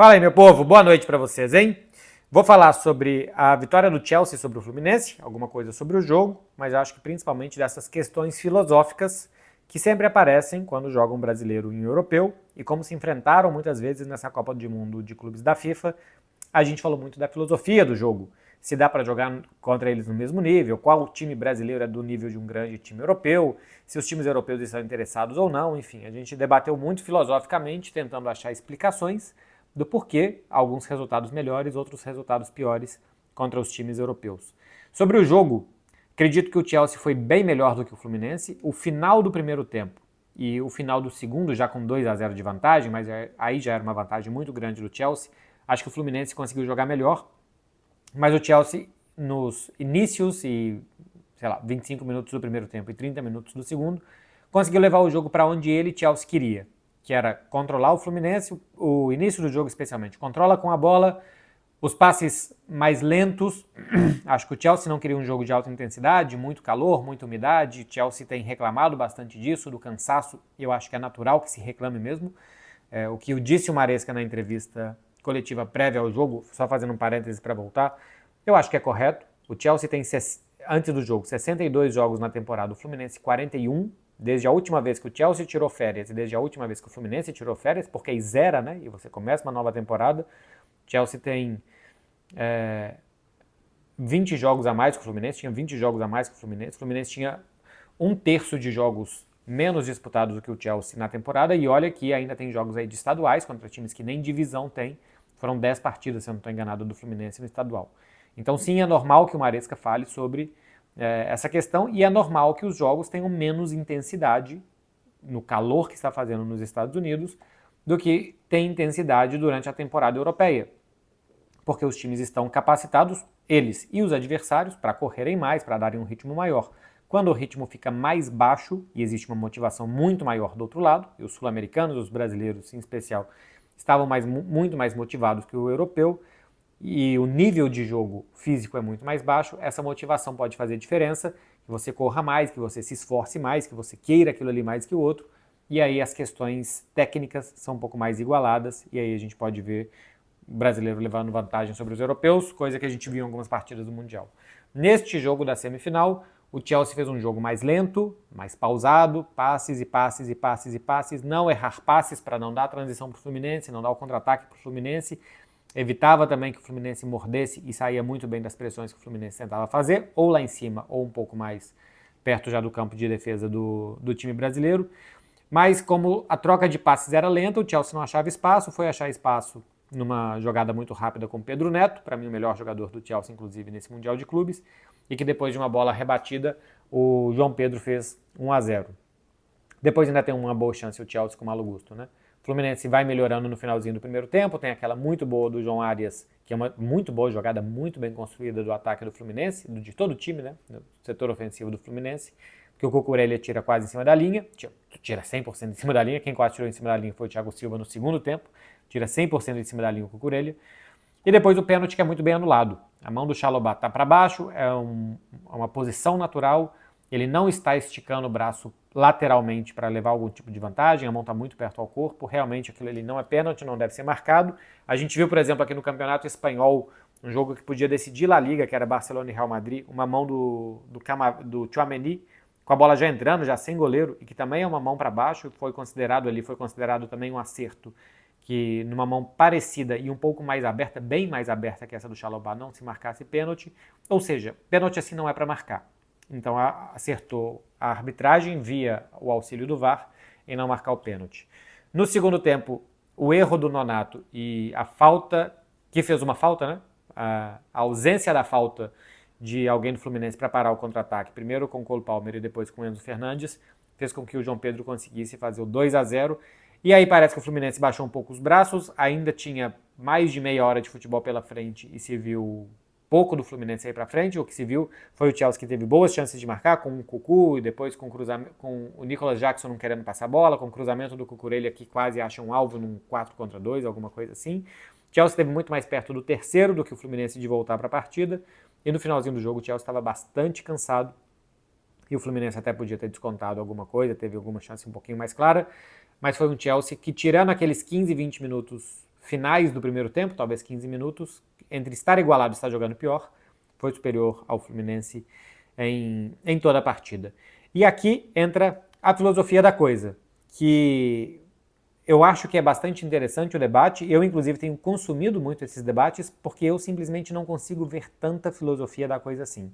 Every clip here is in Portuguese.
Fala aí, meu povo, boa noite pra vocês, hein? Vou falar sobre a vitória do Chelsea sobre o Fluminense, alguma coisa sobre o jogo, mas acho que principalmente dessas questões filosóficas que sempre aparecem quando joga um brasileiro e um europeu, e como se enfrentaram muitas vezes nessa Copa do Mundo de clubes da FIFA. A gente falou muito da filosofia do jogo, se dá para jogar contra eles no mesmo nível, qual time brasileiro é do nível de um grande time europeu, se os times europeus estão interessados ou não, enfim, a gente debateu muito filosoficamente, tentando achar explicações do porquê alguns resultados melhores, outros resultados piores contra os times europeus. Sobre o jogo, acredito que o Chelsea foi bem melhor do que o Fluminense. O final do primeiro tempo e o final do segundo, já com 2-0 de vantagem, mas aí já era uma vantagem muito grande do Chelsea, acho que o Fluminense conseguiu jogar melhor, mas o Chelsea nos inícios e, 25 minutos do primeiro tempo e 30 minutos do segundo, conseguiu levar o jogo para onde ele, Chelsea, queria, que era controlar o Fluminense, o início do jogo especialmente. Controla com a bola, os passes mais lentos. Acho que o Chelsea não queria um jogo de alta intensidade, muito calor, muita umidade. O Chelsea tem reclamado bastante disso, do cansaço, e eu acho que é natural que se reclame mesmo. O que disse o Maresca na entrevista coletiva prévia ao jogo, só fazendo um parêntese para voltar, eu acho que é correto. O Chelsea tem, antes do jogo, 62 jogos na temporada, o Fluminense 41, desde a última vez que o Chelsea tirou férias e desde a última vez que o Fluminense tirou férias, porque aí zera, né? E você começa uma nova temporada. O Chelsea tem 20 jogos a mais que o Fluminense, tinha 20 jogos a mais que o Fluminense. O Fluminense tinha um terço de jogos menos disputados do que o Chelsea na temporada, e olha que ainda tem jogos aí de estaduais contra times que nem divisão tem. Foram 10 partidas, se eu não estou enganado, do Fluminense no estadual. Então sim, é normal que o Maresca fale sobre essa questão, e é normal que os jogos tenham menos intensidade no calor que está fazendo nos Estados Unidos do que tem intensidade durante a temporada europeia, porque os times estão capacitados, eles e os adversários, para correrem mais, para darem um ritmo maior. Quando o ritmo fica mais baixo e existe uma motivação muito maior do outro lado, e os sul-americanos, os brasileiros em especial, estavam muito mais motivados que o europeu, e o nível de jogo físico é muito mais baixo, essa motivação pode fazer diferença, que você corra mais, que você se esforce mais, que você queira aquilo ali mais que o outro, e aí as questões técnicas são um pouco mais igualadas, e aí a gente pode ver o brasileiro levando vantagem sobre os europeus, coisa que a gente viu em algumas partidas do Mundial. Neste jogo da semifinal, o Chelsea fez um jogo mais lento, mais pausado, passes e passes e passes e passes, não errar passes para não dar a transição para o Fluminense, não dar o contra-ataque para o Fluminense, evitava também que o Fluminense mordesse e saía muito bem das pressões que o Fluminense tentava fazer, ou lá em cima, ou um pouco mais perto já do campo de defesa do time brasileiro. Mas como a troca de passes era lenta, o Chelsea não achava espaço, foi achar espaço numa jogada muito rápida com o Pedro Neto, para mim o melhor jogador do Chelsea, inclusive, nesse Mundial de Clubes, e que depois de uma bola rebatida, o João Pedro fez 1-0. Depois ainda tem uma boa chance o Chelsea com o Malo Gusto, né? O Fluminense vai melhorando no finalzinho do primeiro tempo, tem aquela muito boa do João Arias, que é uma muito boa jogada, muito bem construída do ataque do Fluminense, de todo o time, né? Do setor ofensivo do Fluminense, que o Cucurella tira quase em cima da linha, tira 100% em cima da linha, quem quase tirou em cima da linha foi o Thiago Silva no segundo tempo, tira 100% em cima da linha o Cucurella. E depois o pênalti, que é muito bem anulado. A mão do Chalobah está para baixo, é uma posição natural, ele não está esticando o braço lateralmente para levar algum tipo de vantagem, a mão está muito perto ao corpo, realmente aquilo ali não é pênalti, não deve ser marcado. A gente viu, por exemplo, aqui no Campeonato Espanhol, um jogo que podia decidir La Liga, que era Barcelona e Real Madrid, uma mão do Tchouaméni, com a bola já entrando, já sem goleiro, e que também é uma mão para baixo, foi considerado também um acerto, que numa mão parecida e um pouco mais aberta, bem mais aberta que essa do Chalobah, não se marcasse pênalti. Ou seja, pênalti assim não é para marcar. Então acertou a arbitragem via o auxílio do VAR em não marcar o pênalti. No segundo tempo, o erro do Nonato e a falta, que fez uma falta, né? A ausência da falta de alguém do Fluminense para parar o contra-ataque, primeiro com o Cole Palmer e depois com o Enzo Fernandes, fez com que o João Pedro conseguisse fazer o 2-0. E aí parece que o Fluminense baixou um pouco os braços, ainda tinha mais de meia hora de futebol pela frente e se viu pouco do Fluminense aí para frente. O que se viu foi o Chelsea que teve boas chances de marcar, com o Cucu e depois com o Nicolas Jackson não querendo passar a bola, com o cruzamento do Cucurella que quase acha um alvo num 4-2, alguma coisa assim. O Chelsea esteve muito mais perto do terceiro do que o Fluminense de voltar para a partida, e no finalzinho do jogo o Chelsea estava bastante cansado, e o Fluminense até podia ter descontado alguma coisa, teve alguma chance um pouquinho mais clara, mas foi um Chelsea que, tirando aqueles 15, 20 minutos finais do primeiro tempo, talvez 15 minutos, entre estar igualado e estar jogando pior, foi superior ao Fluminense em toda a partida. E aqui entra a filosofia da coisa, que eu acho que é bastante interessante o debate. Eu, inclusive, tenho consumido muito esses debates porque eu simplesmente não consigo ver tanta filosofia da coisa assim.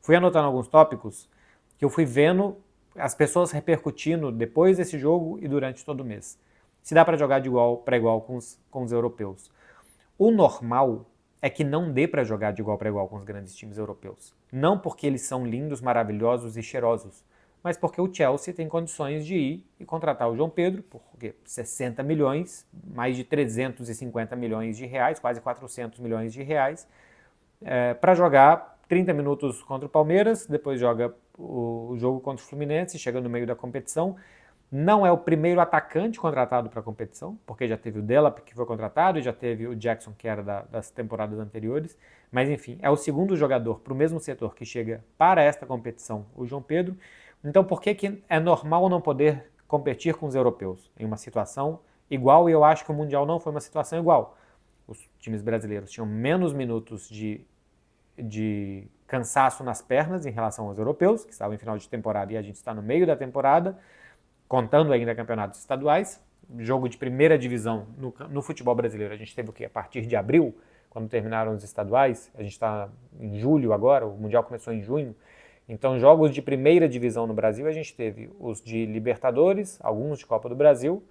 Fui anotando alguns tópicos que eu fui vendo as pessoas repercutindo depois desse jogo e durante todo o mês. Se dá para jogar de igual para igual com os europeus. O normal é que não dê para jogar de igual para igual com os grandes times europeus. Não porque eles são lindos, maravilhosos e cheirosos, mas porque o Chelsea tem condições de ir e contratar o João Pedro por 60 milhões, mais de 350 milhões de reais, quase 400 milhões de reais, para jogar 30 minutos contra o Palmeiras, depois joga o jogo contra o Fluminense, chega no meio da competição. Não é o primeiro atacante contratado para a competição, porque já teve o Delap, que foi contratado, e já teve o Jackson, que era das temporadas anteriores. Mas, enfim, é o segundo jogador para o mesmo setor que chega para esta competição, o João Pedro. Então, por que é normal não poder competir com os europeus em uma situação igual? E eu acho que o Mundial não foi uma situação igual. Os times brasileiros tinham menos minutos de cansaço nas pernas em relação aos europeus, que estavam em final de temporada e a gente está no meio da temporada, contando ainda campeonatos estaduais. Jogo de primeira divisão no futebol brasileiro, a gente teve o quê? A partir de abril, quando terminaram os estaduais, a gente está em julho agora, o Mundial começou em junho. Então, jogos de primeira divisão no Brasil, a gente teve os de Libertadores, alguns de Copa do Brasil,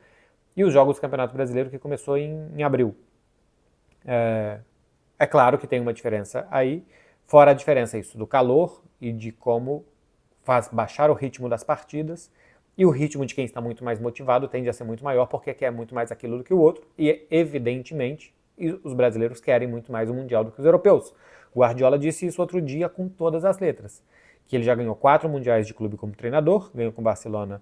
e os jogos do Campeonato Brasileiro, que começou em abril. É claro que tem uma diferença aí, fora a diferença isso do calor e de como faz baixar o ritmo das partidas, e o ritmo de quem está muito mais motivado tende a ser muito maior, porque quer muito mais aquilo do que o outro, e evidentemente os brasileiros querem muito mais o Mundial do que os europeus. O Guardiola disse isso outro dia com todas as letras, que ele já ganhou 4 mundiais de clube como treinador, ganhou com o Barcelona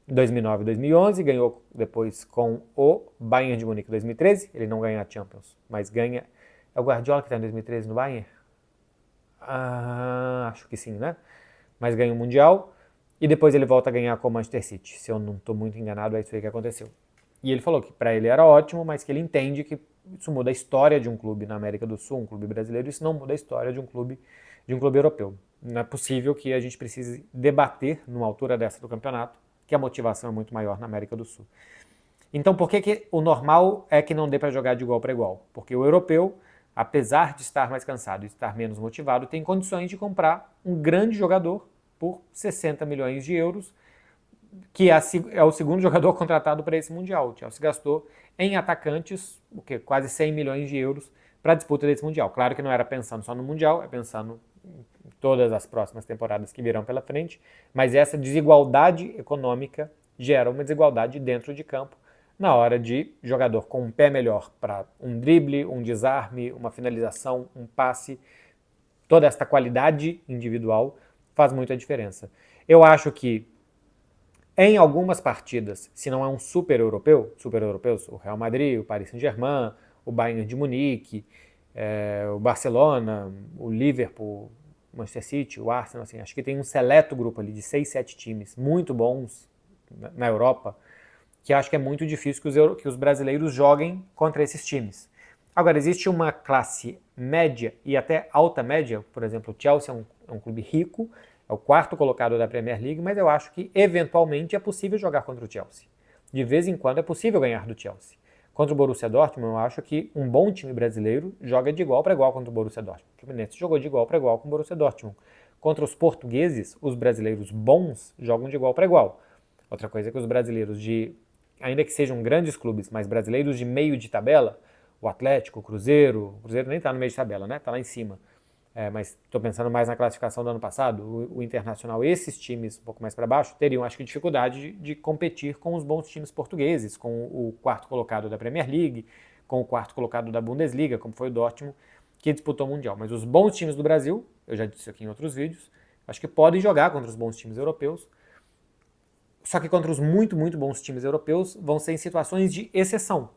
em 2009 e 2011, ganhou depois com o Bayern de Munique em 2013, ele não ganha a Champions, mas ganha... É o Guardiola que está em 2013 no Bayern? Acho que sim, né? Mas ganha o Mundial e depois ele volta a ganhar com o Manchester City. Se eu não estou muito enganado, é isso aí que aconteceu. E ele falou que para ele era ótimo, mas que ele entende que isso muda a história de um clube na América do Sul, um clube brasileiro, isso não muda a história de um clube europeu. Não é possível que a gente precise debater, numa altura dessa do campeonato, que a motivação é muito maior na América do Sul. Então, por que o normal é que não dê para jogar de igual para igual? Porque o europeu, apesar de estar mais cansado e estar menos motivado, tem condições de comprar um grande jogador por 60 milhões de euros, que é o segundo jogador contratado para esse Mundial. O Chelsea gastou em atacantes quase 100 milhões de euros para a disputa desse Mundial. Claro que não era pensando só no Mundial, é pensando em todas as próximas temporadas que virão pela frente, mas essa desigualdade econômica gera uma desigualdade dentro de campo na hora de jogador com um pé melhor para um drible, um desarme, uma finalização, um passe. Toda esta qualidade individual faz muita diferença. Eu acho que em algumas partidas, se não é um super europeus, o Real Madrid, o Paris Saint-Germain, o Bayern de Munique, o Barcelona, o Liverpool, o Manchester City, o Arsenal, assim, acho que tem um seleto grupo ali de 6, 7 times muito bons na Europa, que acho que é muito difícil que os brasileiros joguem contra esses times. Agora, existe uma classe média e até alta média, por exemplo, o Chelsea é um clube rico, é o 4º colocado da Premier League, mas eu acho que eventualmente é possível jogar contra o Chelsea. De vez em quando é possível ganhar do Chelsea. Contra o Borussia Dortmund, eu acho que um bom time brasileiro joga de igual para igual contra o Borussia Dortmund. O Fluminense jogou de igual para igual com o Borussia Dortmund. Contra os portugueses, os brasileiros bons jogam de igual para igual. Outra coisa é que os brasileiros ainda que sejam grandes clubes, mas brasileiros de meio de tabela, o Atlético, o Cruzeiro nem está no meio de tabela, né? Está lá em cima. Mas estou pensando mais na classificação do ano passado, o Internacional, esses times um pouco mais para baixo, teriam, acho que, dificuldade de competir com os bons times portugueses, com o 4º colocado da Premier League, com o 4º colocado da Bundesliga, como foi o Dortmund, que disputou o Mundial. Mas os bons times do Brasil, eu já disse aqui em outros vídeos, acho que podem jogar contra os bons times europeus, só que contra os muito, muito bons times europeus vão ser em situações de exceção.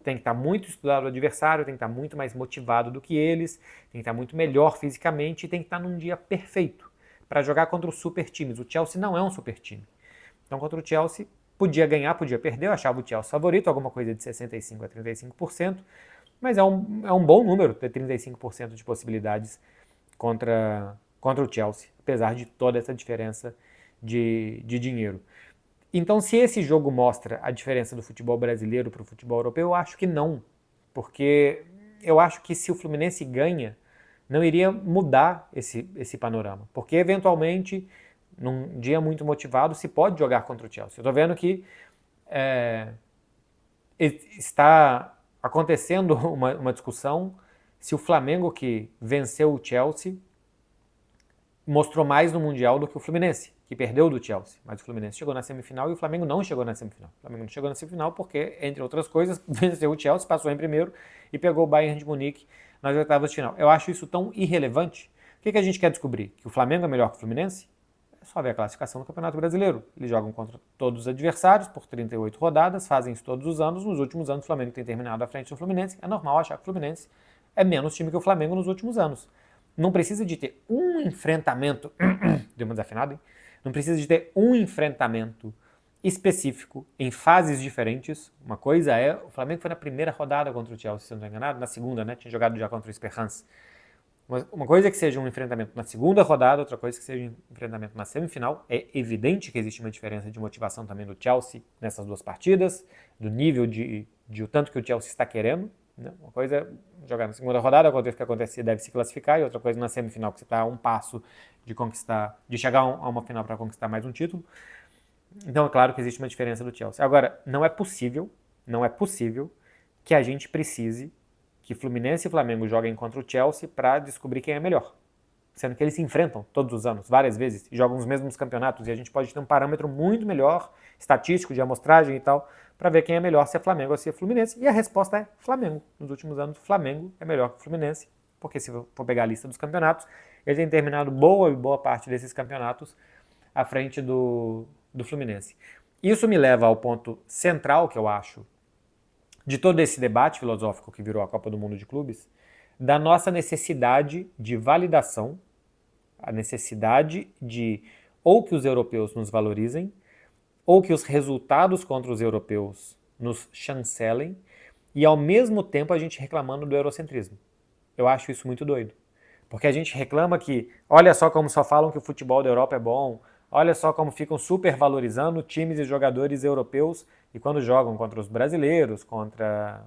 Tem que estar muito estudado o adversário, tem que estar muito mais motivado do que eles, tem que estar muito melhor fisicamente e tem que estar num dia perfeito para jogar contra os super times. O Chelsea não é um super time. Então, contra o Chelsea, Podia ganhar, podia perder, eu achava o Chelsea favorito, alguma coisa de 65% a 35%, mas é um bom número ter 35% de possibilidades contra o Chelsea, apesar de toda essa diferença de dinheiro. Então, se esse jogo mostra a diferença do futebol brasileiro para o futebol europeu, eu acho que não, porque eu acho que se o Fluminense ganha, não iria mudar esse panorama, porque eventualmente, num dia muito motivado, se pode jogar contra o Chelsea. Eu estou vendo que está acontecendo uma discussão se o Flamengo, que venceu o Chelsea, mostrou mais no Mundial do que o Fluminense, que perdeu do Chelsea. Mas o Fluminense chegou na semifinal e o Flamengo não chegou na semifinal. O Flamengo não chegou na semifinal porque, entre outras coisas, venceu o Chelsea, passou em primeiro e pegou o Bayern de Munique nas oitavas de final. Eu acho isso tão irrelevante. O que a gente quer descobrir? Que o Flamengo é melhor que o Fluminense? É só ver a classificação do Campeonato Brasileiro. Eles jogam contra todos os adversários por 38 rodadas, fazem isso todos os anos. Nos últimos anos o Flamengo tem terminado à frente do Fluminense. É normal achar que o Fluminense é menos time que o Flamengo nos últimos anos. Não precisa de ter um enfrentamento, deu uma desafinada, hein? Não precisa de ter um enfrentamento específico em fases diferentes. Uma coisa é, o Flamengo foi na primeira rodada contra o Chelsea, se não estou enganado, na segunda, né? Tinha jogado já contra o Esperance. Uma coisa é que seja um enfrentamento na segunda rodada, outra coisa é que seja um enfrentamento na semifinal. É evidente que existe uma diferença de motivação também do Chelsea nessas duas partidas, do nível de o tanto que o Chelsea está querendo. Né? Uma coisa é jogar na segunda rodada, aconteça o que acontecer, deve se classificar, e outra coisa na semifinal, que você está a um passo de conquistar, de chegar a uma final para conquistar mais um título. Então é claro que existe uma diferença do Chelsea. Agora, não é possível que a gente precise que Fluminense e Flamengo joguem contra o Chelsea para descobrir quem é melhor. Sendo que eles se enfrentam todos os anos, várias vezes, e jogam os mesmos campeonatos, e a gente pode ter um parâmetro muito melhor, estatístico, de amostragem e tal, para ver quem é melhor, se é Flamengo ou se é Fluminense. E a resposta é Flamengo. Nos últimos anos, o Flamengo é melhor que o Fluminense, porque se for pegar a lista dos campeonatos, ele tem terminado boa parte desses campeonatos à frente do Fluminense. Isso me leva ao ponto central, que eu acho, de todo esse debate filosófico que virou a Copa do Mundo de Clubes, da nossa necessidade de validação, a necessidade de ou que os europeus nos valorizem, ou que os resultados contra os europeus nos chancelem, e ao mesmo tempo a gente reclamando do eurocentrismo. Eu acho isso muito doido. Porque a gente reclama que, olha só como só falam que o futebol da Europa é bom, olha só como ficam super valorizando times e jogadores europeus, e quando jogam contra os brasileiros, contra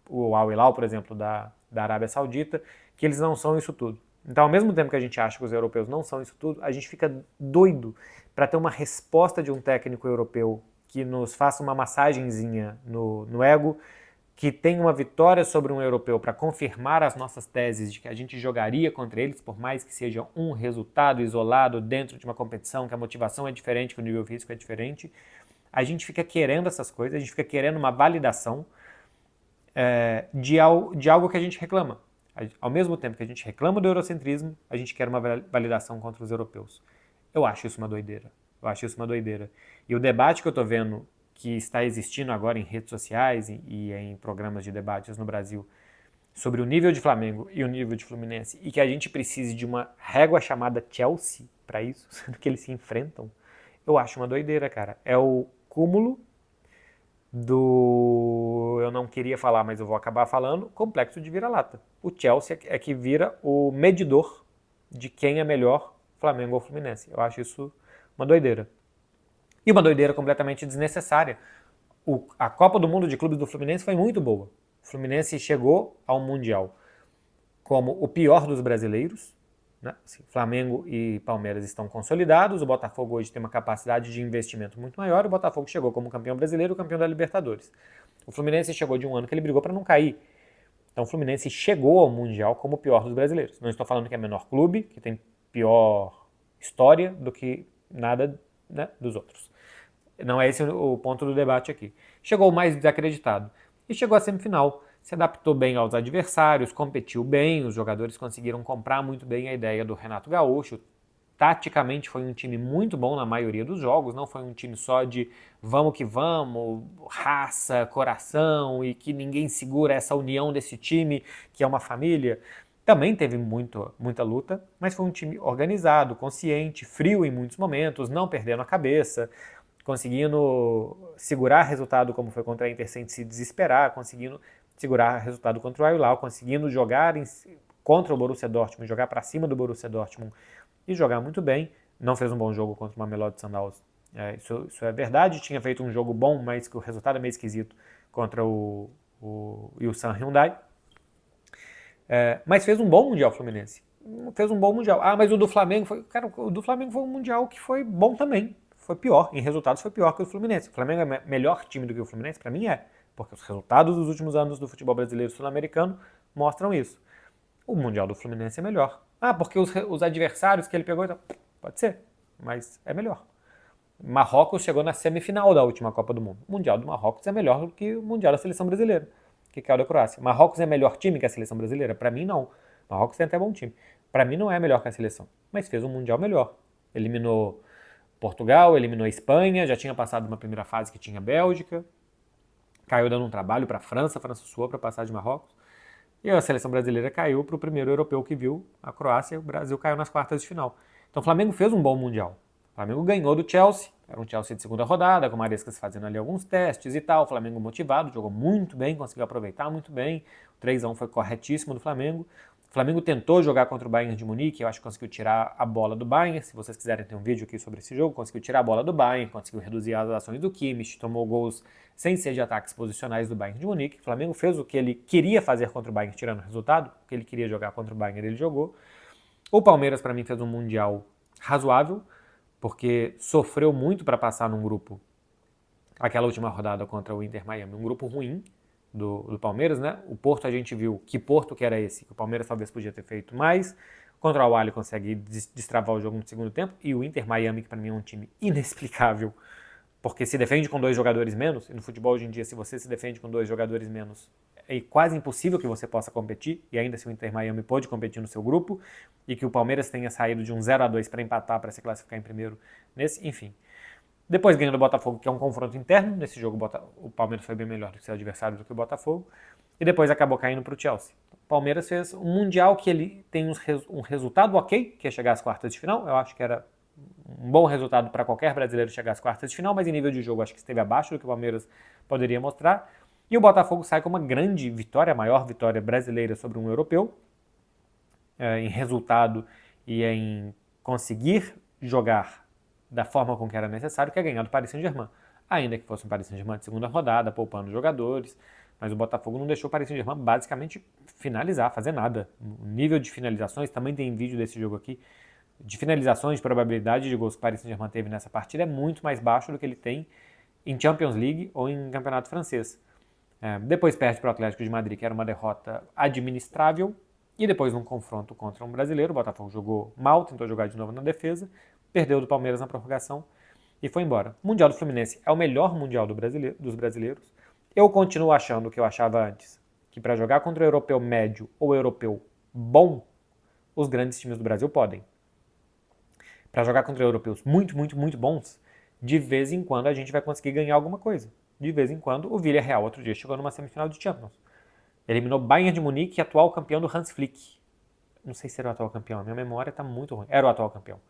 o Al Hilal, por exemplo, da Arábia Saudita, que eles não são isso tudo. Então, ao mesmo tempo que a gente acha que os europeus não são isso tudo, a gente fica doido para ter uma resposta de um técnico europeu que nos faça uma massagenzinha no ego, que tenha uma vitória sobre um europeu para confirmar as nossas teses de que a gente jogaria contra eles, por mais que seja um resultado isolado dentro de uma competição, que a motivação é diferente, que o nível físico é diferente. A gente fica querendo essas coisas, a gente fica querendo uma validação de algo que a gente reclama. Ao mesmo tempo que a gente reclama do eurocentrismo, a gente quer uma validação contra os europeus. Eu acho isso uma doideira. E o debate que eu estou vendo que está existindo agora em redes sociais e em programas de debates no Brasil sobre o nível de Flamengo e o nível de Fluminense, e que a gente precise de uma régua chamada Chelsea para isso, sendo que eles se enfrentam, eu acho uma doideira, cara. É o cúmulo do, eu não queria falar, mas eu vou acabar falando, complexo de vira-lata. O Chelsea é que vira o medidor de quem é melhor, Flamengo ou Fluminense. Eu acho isso uma doideira. E uma doideira completamente desnecessária. A Copa do Mundo de Clubes do Fluminense foi muito boa. O Fluminense chegou ao Mundial como o pior dos brasileiros. Né? Flamengo e Palmeiras estão consolidados, o Botafogo hoje tem uma capacidade de investimento muito maior, o Botafogo chegou como campeão brasileiro, campeão da Libertadores. O Fluminense chegou de um ano que ele brigou para não cair. Então o Fluminense chegou ao Mundial como o pior dos brasileiros. Não estou falando que é menor clube, que tem pior história do que nada, né, dos outros. Não é esse o ponto do debate aqui. Chegou mais desacreditado. E chegou à semifinal. Se adaptou bem aos adversários, competiu bem, os jogadores conseguiram comprar muito bem a ideia do Renato Gaúcho. Taticamente foi um time muito bom na maioria dos jogos, não foi um time só de vamos que vamos, raça, coração e que ninguém segura essa união desse time, que é uma família. Também teve muita luta, mas foi um time organizado, consciente, frio em muitos momentos, não perdendo a cabeça, conseguindo segurar resultado como foi contra a Inter sem se desesperar, conseguindo segurar resultado contra o Al-Hilal, conseguindo jogar contra o Borussia Dortmund, jogar para cima do Borussia Dortmund e jogar muito bem. Não fez um bom jogo contra o Mamelodi Sundowns, isso é verdade. Tinha feito um jogo bom, mas que o resultado é meio esquisito contra o Ulsan Hyundai. Mas fez um bom Mundial Fluminense. Fez um bom Mundial. Mas o do Flamengo foi... Cara, o do Flamengo foi um Mundial que foi bom também. Foi pior. Em resultados foi pior que o Fluminense. O Flamengo é melhor time do que o Fluminense? Pra mim é. Porque os resultados dos últimos anos do futebol brasileiro e sul-americano mostram isso. O Mundial do Fluminense é melhor. Porque os adversários que ele pegou... Então, pode ser, mas é melhor. Marrocos chegou na semifinal da última Copa do Mundo. O Mundial do Marrocos é melhor do que o Mundial da Seleção Brasileira, que caiu da Croácia. Marrocos é melhor time que a Seleção Brasileira? Pra mim, não. Marrocos tem até bom time. Pra mim, não é melhor que a Seleção, mas fez um Mundial melhor. Eliminou Portugal, eliminou a Espanha, já tinha passado uma primeira fase que tinha Bélgica, caiu dando um trabalho para a França suou para passar de Marrocos, e a seleção brasileira caiu para o primeiro europeu que viu, a Croácia, e o Brasil caiu nas quartas de final. Então o Flamengo fez um bom Mundial. O Flamengo ganhou do Chelsea, era um Chelsea de segunda rodada, com o Marescas fazendo ali alguns testes e tal, o Flamengo motivado, jogou muito bem, conseguiu aproveitar muito bem, o 3-1 foi corretíssimo do Flamengo. O Flamengo tentou jogar contra o Bayern de Munique, eu acho que conseguiu tirar a bola do Bayern. Se vocês quiserem ter um vídeo aqui sobre esse jogo, conseguiu tirar a bola do Bayern, conseguiu reduzir as ações do Kimmich, tomou gols sem ser de ataques posicionais do Bayern de Munique. O Flamengo fez o que ele queria fazer contra o Bayern, tirando o resultado, o que ele queria jogar contra o Bayern, ele jogou. O Palmeiras, para mim, fez um Mundial razoável, porque sofreu muito para passar num grupo, aquela última rodada contra o Inter Miami, um grupo ruim do Palmeiras, né? O Porto a gente viu que Porto que era esse, que o Palmeiras talvez podia ter feito mais. Contra o Al-Ahly consegue destravar o jogo no segundo tempo. E o Inter Miami, que para mim é um time inexplicável, porque se defende com 2 jogadores menos, e no futebol hoje em dia, se você se defende com 2 jogadores menos, é quase impossível que você possa competir, e ainda assim o Inter Miami pôde competir no seu grupo, e que o Palmeiras tenha saído de um 0-2 para empatar, para se classificar em primeiro nesse, enfim. Depois ganhou do Botafogo, que é um confronto interno. Nesse jogo o Palmeiras foi bem melhor do que seu adversário do que o Botafogo. E depois acabou caindo para o Chelsea. O Palmeiras fez um Mundial que ele tem um resultado ok, que é chegar às quartas de final. Eu acho que era um bom resultado para qualquer brasileiro chegar às quartas de final, mas em nível de jogo acho que esteve abaixo do que o Palmeiras poderia mostrar. E o Botafogo sai com uma grande vitória, a maior vitória brasileira sobre um europeu, em resultado e em conseguir jogar da forma com que era necessário, que é ganhar do Paris Saint-Germain. Ainda que fosse um Paris Saint-Germain de segunda rodada, poupando jogadores, mas o Botafogo não deixou o Paris Saint-Germain basicamente finalizar, fazer nada. O nível de finalizações, também tem vídeo desse jogo aqui, de finalizações, de probabilidade de gols que o Paris Saint-Germain teve nessa partida é muito mais baixo do que ele tem em Champions League ou em campeonato francês. Depois perde para o Atlético de Madrid, que era uma derrota administrável, e depois num confronto contra um brasileiro, o Botafogo jogou mal, tentou jogar de novo na defesa, perdeu do Palmeiras na prorrogação e foi embora. O Mundial do Fluminense é o melhor Mundial dos brasileiros. Eu continuo achando o que eu achava antes, que para jogar contra o europeu médio ou europeu bom, os grandes times do Brasil podem. Para jogar contra europeus muito, muito, muito bons, de vez em quando a gente vai conseguir ganhar alguma coisa. De vez em quando, o Villarreal outro dia chegou numa semifinal de Champions. Eliminou Bayern de Munique, atual campeão do Hans Flick. Não sei se era o atual campeão, a minha memória está muito ruim. Era o atual campeão.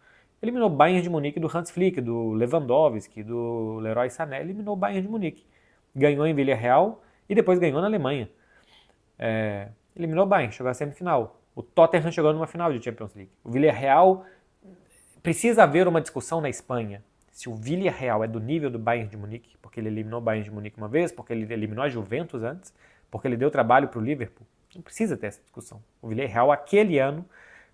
Eliminou o Bayern de Munique do Hans Flick, do Lewandowski, do Leroy Sané. Eliminou o Bayern de Munique. Ganhou em Villarreal e depois ganhou na Alemanha. Eliminou o Bayern, chegou à semifinal. O Tottenham chegou numa final de Champions League. O Villarreal... Precisa haver uma discussão na Espanha se o Villarreal é do nível do Bayern de Munique, porque ele eliminou o Bayern de Munique uma vez, porque ele eliminou a Juventus antes, porque ele deu trabalho para o Liverpool. Não precisa ter essa discussão. O Villarreal, aquele ano,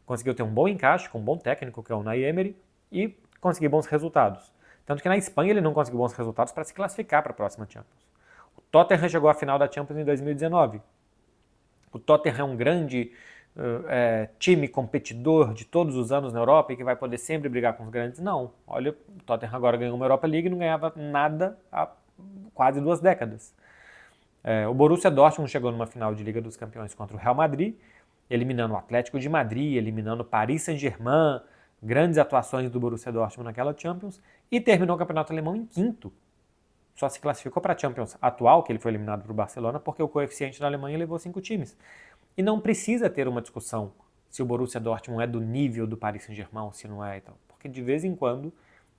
conseguiu ter um bom encaixe com um bom técnico, que é o Unai Emery, e conseguir bons resultados. Tanto que na Espanha ele não conseguiu bons resultados para se classificar para a próxima Champions. O Tottenham chegou à final da Champions em 2019. O Tottenham é um grande time competidor de todos os anos na Europa e que vai poder sempre brigar com os grandes. Não. Olha, o Tottenham agora ganhou uma Europa League e não ganhava nada há quase 2 décadas. O Borussia Dortmund chegou numa final de Liga dos Campeões contra o Real Madrid, eliminando o Atlético de Madrid, eliminando o Paris Saint-Germain, grandes atuações do Borussia Dortmund naquela Champions, e terminou o campeonato alemão em 5º. Só se classificou para a Champions atual, que ele foi eliminado para o Barcelona, porque o coeficiente da Alemanha levou 5 times. E não precisa ter uma discussão se o Borussia Dortmund é do nível do Paris Saint-Germain ou se não é e tal. Porque de vez em quando,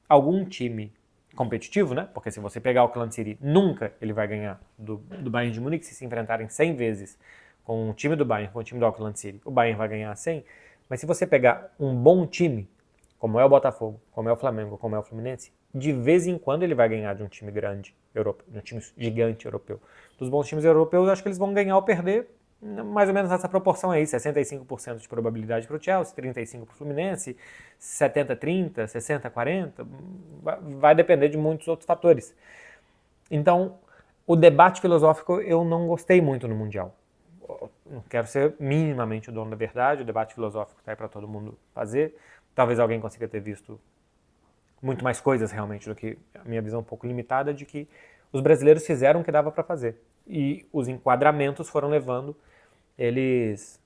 algum time competitivo, né? Porque se você pegar o Auckland City, nunca ele vai ganhar do Bayern de Munique. Se enfrentarem 100 vezes com o time do Bayern, com o time do Auckland City, o Bayern vai ganhar 100. Mas se você pegar um bom time, como é o Botafogo, como é o Flamengo, como é o Fluminense, de vez em quando ele vai ganhar de um time grande europeu, de um time gigante europeu. Dos bons times europeus, acho que eles vão ganhar ou perder mais ou menos nessa proporção aí, 65% de probabilidade para o Chelsea, 35% para o Fluminense, 70-30, 60-40, vai depender de muitos outros fatores. Então, o debate filosófico eu não gostei muito no Mundial. Não quero ser minimamente o dono da verdade, o debate filosófico está aí para todo mundo fazer. Talvez alguém consiga ter visto muito mais coisas realmente do que a minha visão um pouco limitada de que os brasileiros fizeram o que dava para fazer. E os enquadramentos foram levando eles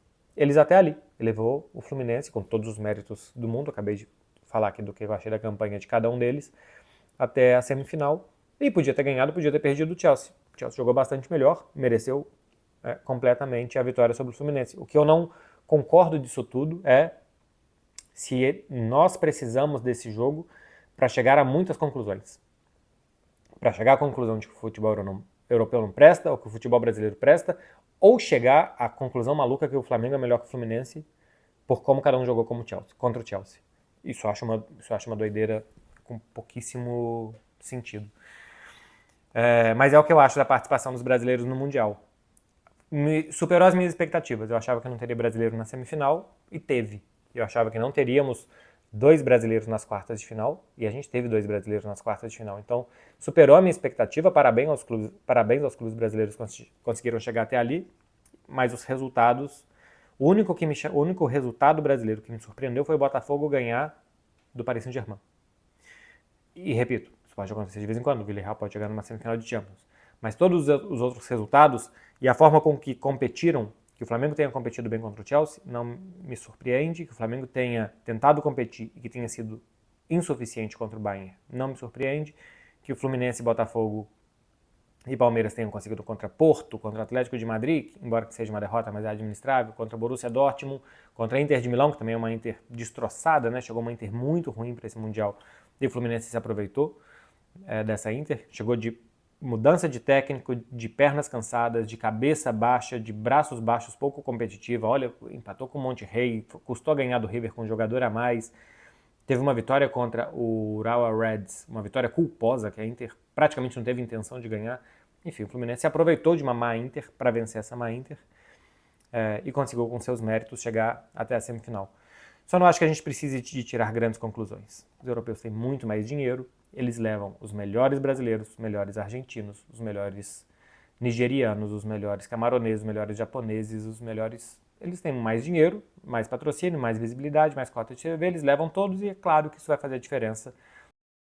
até ali. Ele levou o Fluminense, com todos os méritos do mundo, acabei de falar aqui do que eu achei da campanha de cada um deles, até a semifinal. E podia ter ganhado, podia ter perdido o Chelsea. O Chelsea jogou bastante melhor, mereceu completamente a vitória sobre o Fluminense. O que eu não concordo disso tudo é se nós precisamos desse jogo para chegar a muitas conclusões. Para chegar à conclusão de que o futebol europeu não presta, ou que o futebol brasileiro presta, ou chegar à conclusão maluca que o Flamengo é melhor que o Fluminense por como cada um jogou contra o Chelsea. Isso eu acho uma doideira com pouquíssimo sentido. Mas é o que eu acho da participação dos brasileiros no Mundial. Superou as minhas expectativas. Eu achava que não teria brasileiro na semifinal e teve. Eu achava que não teríamos 2 brasileiros nas quartas de final, e a gente teve 2 brasileiros nas quartas de final. Então, superou a minha expectativa, parabéns aos clubes brasileiros que conseguiram chegar até ali, mas os resultados, o único resultado brasileiro que me surpreendeu foi o Botafogo ganhar do Paris Saint-Germain. E repito, isso pode acontecer de vez em quando, o Villarreal pode chegar numa semifinal de Champions. Mas todos os outros resultados e a forma com que competiram, que o Flamengo tenha competido bem contra o Chelsea, não me surpreende. Que o Flamengo tenha tentado competir e que tenha sido insuficiente contra o Bayern, não me surpreende. Que o Fluminense, Botafogo e Palmeiras tenham conseguido contra Porto, contra o Atlético de Madrid, embora que seja uma derrota, mas é administrável, contra o Borussia Dortmund, contra a Inter de Milão, que também é uma Inter destroçada, né? Chegou uma Inter muito ruim para esse Mundial, e o Fluminense se aproveitou dessa Inter, chegou de mudança de técnico, de pernas cansadas, de cabeça baixa, de braços baixos, pouco competitiva. Olha, empatou com o Monterrey, custou ganhar do River com um jogador a mais. Teve uma vitória contra o Urawa Reds, uma vitória culposa, que a Inter praticamente não teve intenção de ganhar. Enfim, o Fluminense se aproveitou de uma má Inter para vencer essa má Inter e conseguiu, com seus méritos, chegar até a semifinal. Só não acho que a gente precise de tirar grandes conclusões. Os europeus têm muito mais dinheiro, eles levam os melhores brasileiros, os melhores argentinos, os melhores nigerianos, os melhores camaroneses, os melhores japoneses, os melhores... Eles têm mais dinheiro, mais patrocínio, mais visibilidade, mais cota de TV, eles levam todos e é claro que isso vai fazer a diferença